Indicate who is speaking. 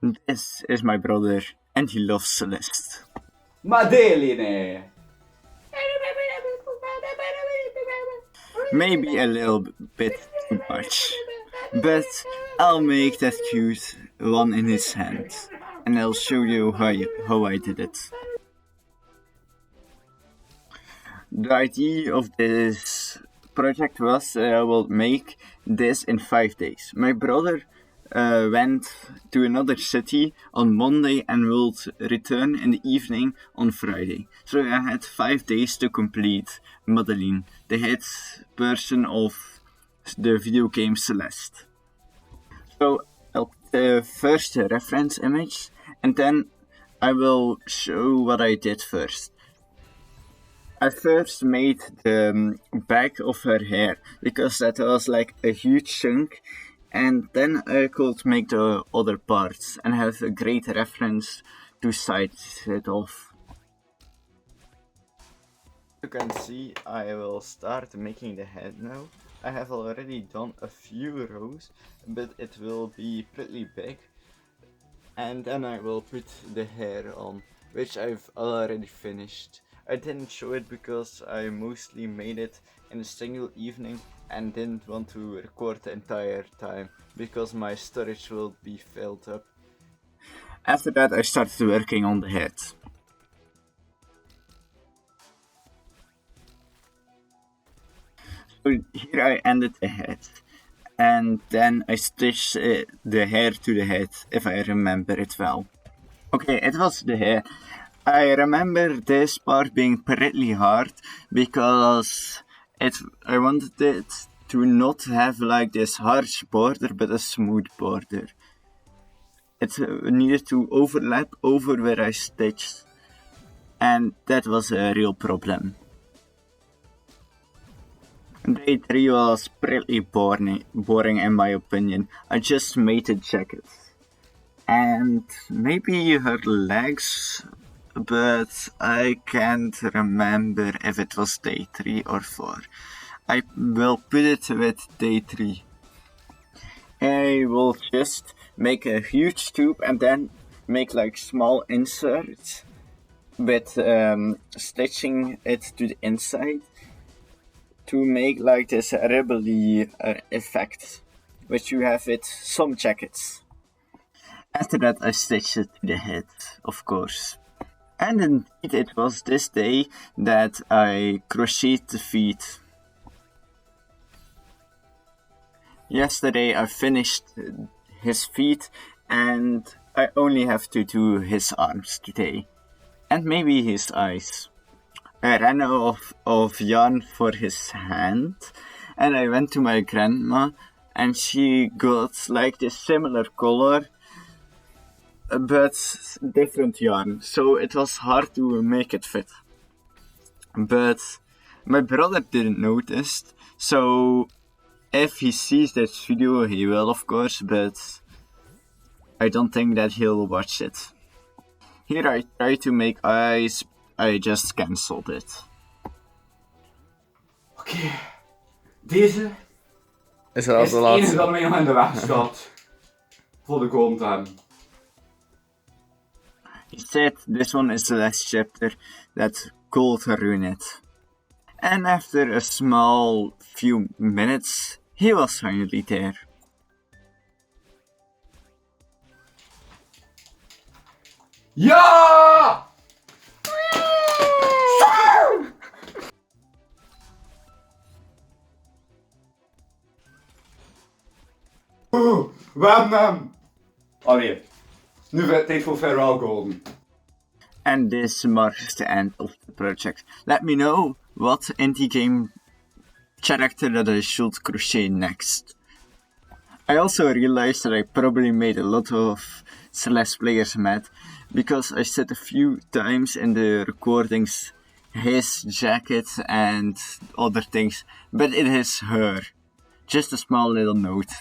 Speaker 1: This is my brother, and he loves Celeste.
Speaker 2: Madeline!
Speaker 1: Maybe a little bit too much, but I'll make that cute one in his hand, and I'll show you how I did it. The idea of this project was I will make this in 5 days. My brother went to another city on Monday and will return in the evening on Friday. So I had 5 days to complete Madeline, the head person of the video game Celeste. So I'll put the first reference image, and then I will show what I did first. I first made the back of her hair because that was like a huge chunk, and then I could make the other parts and have a great reference to side it off. You can see I will start making the head now. I have already done a few rows, but it will be pretty big. And then I will put the hair on, which I've already finished. I didn't show it because I mostly made it in a single evening and didn't want to record the entire time because my storage will be filled up. After that I started working on the head. So here I ended the head, and then I stitched the hair to the head, if I remember it well. Okay, it was the hair. I remember this part being pretty hard because I wanted it to not have like this harsh border but a smooth border. It needed to overlap over where I stitched, and that was a real problem. Day 3 was pretty boring in my opinion. I just made a jacket. And maybe her legs, but I can't remember if it was day 3 or 4. I will put it with day 3. I will just make a huge tube and then make like small inserts with stitching it to the inside to make like this ribbly effect, which you have with some jackets. After that I stitched it to the head, of course. And indeed it was this day that I crocheted the feet. Yesterday I finished his feet and I only have to do his arms today. And maybe his eyes. I ran out of yarn for his hand and I went to my grandma and she got like this similar color but different yarn, so it was hard to make it fit. But my brother didn't notice, so if he sees this video he will of course, but I don't think that he'll watch it. Here I try to make eyes, I just cancelled it.
Speaker 2: Oké, deze
Speaker 1: is
Speaker 2: is het enige dat mij nog in de weg staat voor de content.
Speaker 1: He said this one is the last chapter that could ruin it. And after a small few minutes, he was finally there.
Speaker 2: Ja! We hebben hem! Allee, nu tijd voor farewell golden.
Speaker 1: And this marks the end of the project. Let me know what indie game character that I should crochet next. I also realized that I probably made a lot of Celeste players mad because I said a few times in the recordings his jacket and other things, but it is her. Just a small little note.